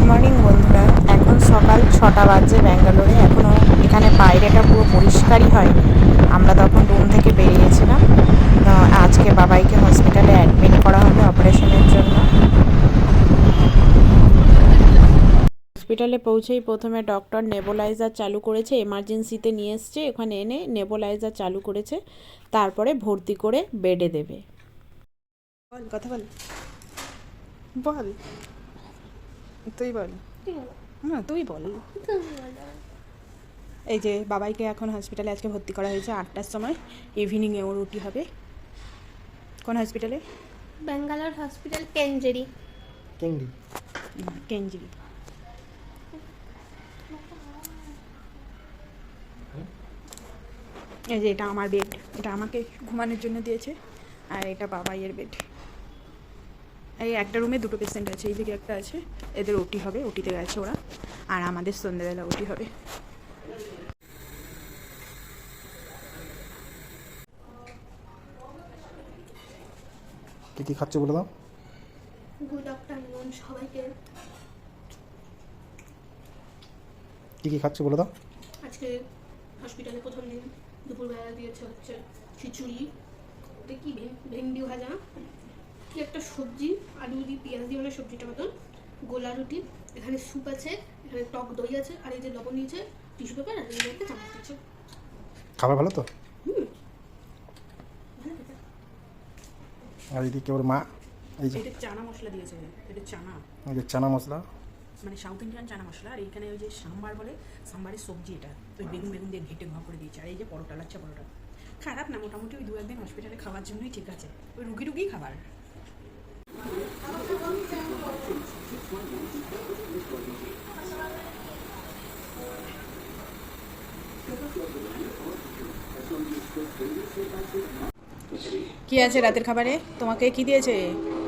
Morning বন্ধুরা, এখন সকাল 6টা বাজে ব্যাঙ্গালোরে। এখনও এখানে বাইরেটা পুরো পরিষ্কারই হয়নি। আমরা তখন রুম থেকে বেরিয়েছিলাম। তো আজকে বাবাইকে হসপিটালে অ্যাডমিট করা হবে অপারেশনের জন্য। হসপিটালে পৌঁছেই প্রথমে ডক্টর নেবুলাইজার চালু করেছে, এমার্জেন্সিতে নিয়ে এসছে, ওখানে এনে নেবুলাইজার চালু করেছে, তারপরে ভর্তি করে বেডে দেবে। বল, কথা বল, বল, তুই বল। হ্যাঁ, তুই বল। এই যে বাবাইকে এখন হসপিটালে আজকে ভর্তি করা হয়েছে 8টার সময়। ইভিনিংয়ে ওর রুটি হবে। কোন হসপিটালে? ব্যাঙ্গালোর হসপিটাল, কেঞ্জেরি। কেঞ্জরি। এই যে এটা আমার বেড, এটা আমাকে ঘুমানোর জন্য দিয়েছে, আর এটা বাবাইয়ের বেড। এই একটা রুমে দুটো পেশেন্ট আছে, এই দিকে একটা আছে, এদের ওটি হবে, ওটিতে গেছে ওরা, আর আমাদের সন্ধ্যেবেলা ওটি হবে। কি কি খাচ্ছে বলে দাও। গুড আফটারনুন সবাইকে। কি কি খাচ্ছে বলে দাও। আজকে হসপিটালে প্রথম দিন দুপুরবেলা দিয়েছে হচ্ছে খিচুড়ি, ওটা কি ভেন্ডি ভাজা, কি একটা সবজি, আলু দিয়ে পেঁয়াজ দিয়ে মানে সবজিটা মতন, গোলা রুটি, এখানে স্যুপ আছে, এখানে টক দই আছে, আর এই যে লবণ দিয়েছে, টিস্যু পেপার, আর এই একটা চামচ দিয়েছে। খাবার ভালো তো? ভালো খেতে। আর এদিকে ওর মা, এই যে এটা চানা মশলা দিয়েছে, এটা চানা, এই যে চানা মশলা, মানে সাউথ ইন্ডিয়ান চানা মশলা। আর এইখানে ওই যে সাম্বার বলে, সাম্বারের সবজি, এটা ওই বেগুন বেগুন দিয়ে ঘেটে ঘা করে দিয়েছে। আর এই যে পরোটা, লাচ্ছা পরোটা। খারাপ না, মোটামুটি ওই 2-1 দিন হসপিটালে খাওয়ার জন্যই ঠিক আছে। ওই রুগী খাবার। কি আছে রাতের খাবারে? তোমাকে কি দিয়েছে?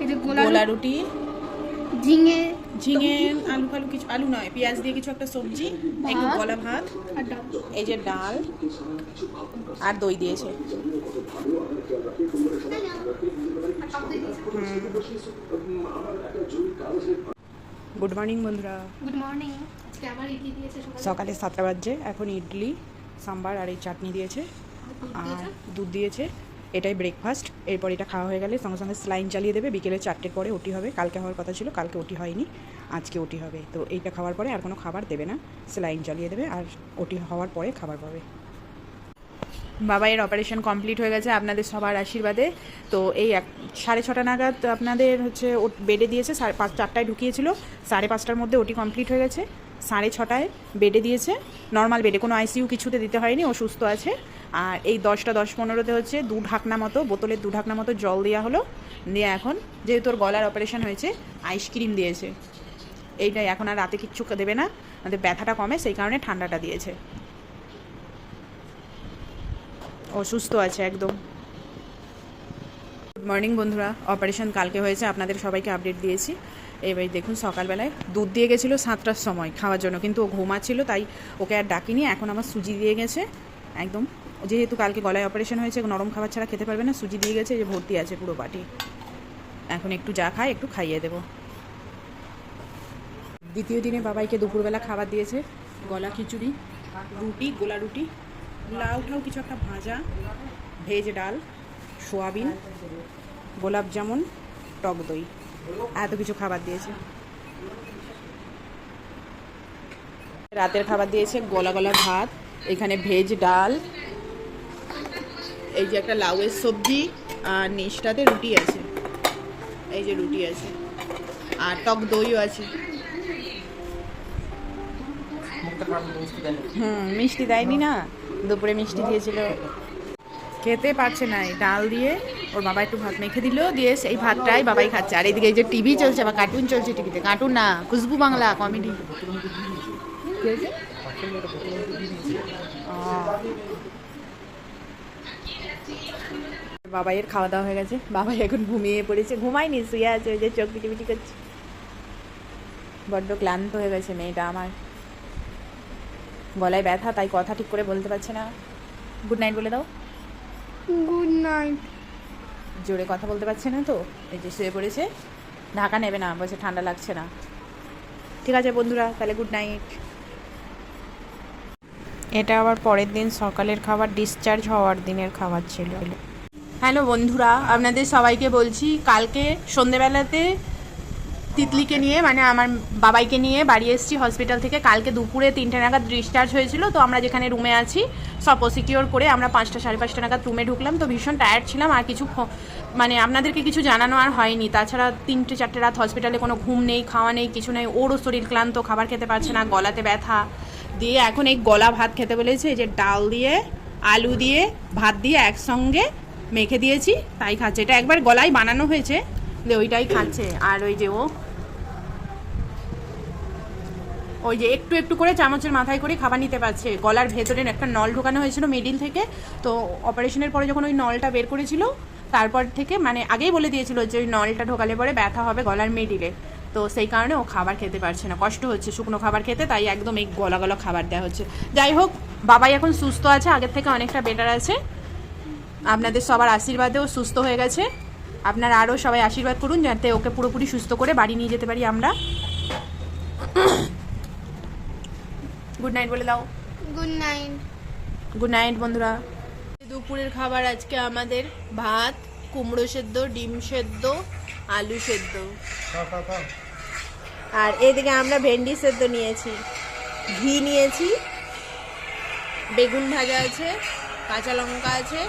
এই যে গোলা রুটি, ঝিঙে ঝিঙে, আলু ফালু কিছু, আলু নয়, পেঁয়াজ দিয়ে কিছু একটা সবজি, একটু গলা ভাত, আর ডাল। এই যে ডাল, আর দই দিয়েছে। গুড মর্নিং বন্ধুরা। Good morning. আজকে আমার ইডলি দিয়েছে সকালে 7টা বাজে। এখন ইডলি, সাম্বার আর এই চাটনি দিয়েছে, আর দুধ দিয়েছে। এটাই ব্রেকফাস্ট। এরপর এটা খাওয়া হয়ে গেলে সঙ্গে সঙ্গে স্লাইন চালিয়ে দেবে। বিকেলে 4টের পরে ওটি হবে। কালকে হওয়ার কথা ছিল, কালকে ওটি হয়নি, আজকে ওটি হবে। তো এইটা খাওয়ার পরে আর কোনো খাবার দেবে না, স্লাইন চালিয়ে দেবে, আর ওটি হওয়ার পরে খাবার পাবে। বাবাইয়ের অপারেশন কমপ্লিট হয়ে গেছে আপনাদের সবার আশীর্বাদে। তো এই 6:30 নাগাদ আপনাদের হচ্ছে ও বেডে দিয়েছে, 4টায় ঢুকিয়েছিল, 5:30টার মধ্যে ওটি কমপ্লিট হয়ে গেছে। 6:30টায় বেডে দিয়েছে, নর্মাল বেডে, কোনো আইসিইউ কিছুতে দিতে হয়নি, ও সুস্থ আছে। আর এই 10:15 হচ্ছে 2 ঢাকনা মতো, বোতলের 2 ঢাকনা মতো জল দেওয়া হলো। দিয়ে এখন যেহেতু ওর গলার অপারেশন হয়েছে, আইসক্রিম দিয়েছে। এইটাই, এখন আর রাতে কিচ্ছু দেবে না, আমাদের ব্যথাটা কমে, সেই কারণে ঠান্ডাটা দিয়েছে। অসুস্থ আছে একদম। গুড মর্নিং বন্ধুরা। অপারেশন কালকে হয়েছে, আপনাদের সবাইকে আপডেট দিয়েছি। এবার দেখুন, সকালবেলায় দুধ দিয়ে গেছিলো 7টার সময় খাওয়ার জন্য, কিন্তু ও ঘুমাচ্ছিল, তাই ওকে আর ডাকিনি। এখন আমার সুজি দিয়ে গেছে একদম, যেহেতু কালকে গলায় অপারেশন হয়েছে, নরম খাবার ছাড়া খেতে পারবে না, সুজি দিয়ে গেছে, যে ভর্তি আছে পুরো বাটি। এখন একটু যা খায় একটু খাইয়ে দেবো। দ্বিতীয় দিনে বাবাইকে দুপুরবেলা খাবার দিয়েছে, গলা খিচুড়ি, রুটি, গোলা রুটি, লাউ ঠাউ কিছু একটা ভাজা, ভেজ ডাল, সোয়াবিন, গোলাপ জামুন, টক দই, এত কিছু খাবার দিয়েছে। রাতের খাবার দিয়েছে গলা গলা ভাত, এখানে ভেজ ডাল, এই যে একটা লাউয়ের সবজি, আর নিচটাতে রুটি আছে, এই যে রুটি আছে, আর টক দইও আছে। মিষ্টি দেয়নি না, দুপুরে মিষ্টি দিয়েছিল, খেতে পারছে না। এই ডাল দিয়ে ওর বাবা একটু ভাত মেখে দিল, দিয়ে সেই ভাতটাই বাবাই খাচ্ছে। আর এইদিকে এই যে টিভি চলছে, বা কার্টুন চলছে টিভিতে, কার্টুন না, খুশবু বাংলা কমেডি। বাবাইয়ের খাওয়া দাওয়া হয়ে গেছে, বাবাই এখন ঘুমিয়ে পড়েছে, ঘুমায়নি, শুয়ে আছে, ওই যে চোখ পিটিপিটি করছে। বড্ড ক্লান্ত হয়ে গেছে মেয়েটা আমার, গলায় ব্যথা, তাই কথা ঠিক করে বলতে পারছে না। গুড নাইট বলে দাও। Good night. জোরে কথা বলতে পারছে না তো, এই যে শুয়ে পড়েছে, ঢাকা নেবে না, বলছে ঠান্ডা লাগছে না। ঠিক আছে বন্ধুরা, তাহলে গুড নাইট। এটা আবার পরের দিন সকালের খাবার, ডিসচার্জ হওয়ার দিনের খাবার ছিল। হ্যালো বন্ধুরা, আপনাদের সবাইকে বলছি, কালকে সন্ধেবেলাতে তিতলিকে নিয়ে মানে আমার বাবাইকে নিয়ে বাড়ি এসেছি হসপিটাল থেকে। কালকে দুপুরে 3টে নাগাদ ডিসচার্জ হয়েছিল। তো আমরা যেখানে রুমে আছি সব প্রসিকিওর করে আমরা 5টা সাড়ে 5টা নাগাদ রুমে ঢুকলাম। তো ভীষণ টায়ার্ড ছিলাম, আর কিছু মানে আপনাদেরকে কিছু জানানো আর হয়নি। তাছাড়া 3টে 4টে রাত হসপিটালে কোনো ঘুম নেই, খাওয়া নেই, কিছু নেই। ওরও শরীর ক্লান্ত, খাবার খেতে পারছে না, গলাতে ব্যথা দিয়ে এখন এই গলা ভাত খেতে বলেছে। এই যে ডাল দিয়ে আলু দিয়ে ভাত দিয়ে একসঙ্গে মেখে দিয়েছি, তাই খাচ্ছে। এটা একবার গলায় বানানো হয়েছে, যে ওইটাই খাচ্ছে। আর ওই যে ওই যে একটু একটু করে চামচের মাথায় করে খাবার নিতে পারছে। গলার ভেতরে একটা নল ঢোকানো হয়েছিল মিডিল থেকে, তো অপারেশনের পরে যখন ওই নলটা বের করেছিল তারপর থেকে মানে আগেই বলে দিয়েছিল যে ওই নলটা ঢোকালে পরে ব্যথা হবে গলার মিডিলে। তো সেই কারণে ও খাবার খেতে পারছে না, কষ্ট হচ্ছে শুকনো খাবার খেতে, তাই একদম এই গলা গলা খাবার দেওয়া হচ্ছে। যাই হোক, বাবাই এখন সুস্থ আছে, আগের থেকে অনেকটা বেটার আছে। আপনাদের সবার আশীর্বাদেও সুস্থ হয়ে গেছে। আপনারা আরও সবাই আশীর্বাদ করুন যাতে ওকে পুরোপুরি সুস্থ করে বাড়ি নিয়ে যেতে পারি আমরা। গুড নাইট বলে দাও। Good night. গুড নাইট বন্ধুরা। দুপুরের খাবার আজকে আমাদের ভাত, কুমড়ো সেদ্ধ, ডিম সেদ্ধ, আলু সেদ্ধ, আর এদিকে আমরা ভেন্ডি সেদ্ধ নিয়েছি, ঘি নিয়েছি, বেগুন ভাজা আছে, কাঁচা লঙ্কা আছে,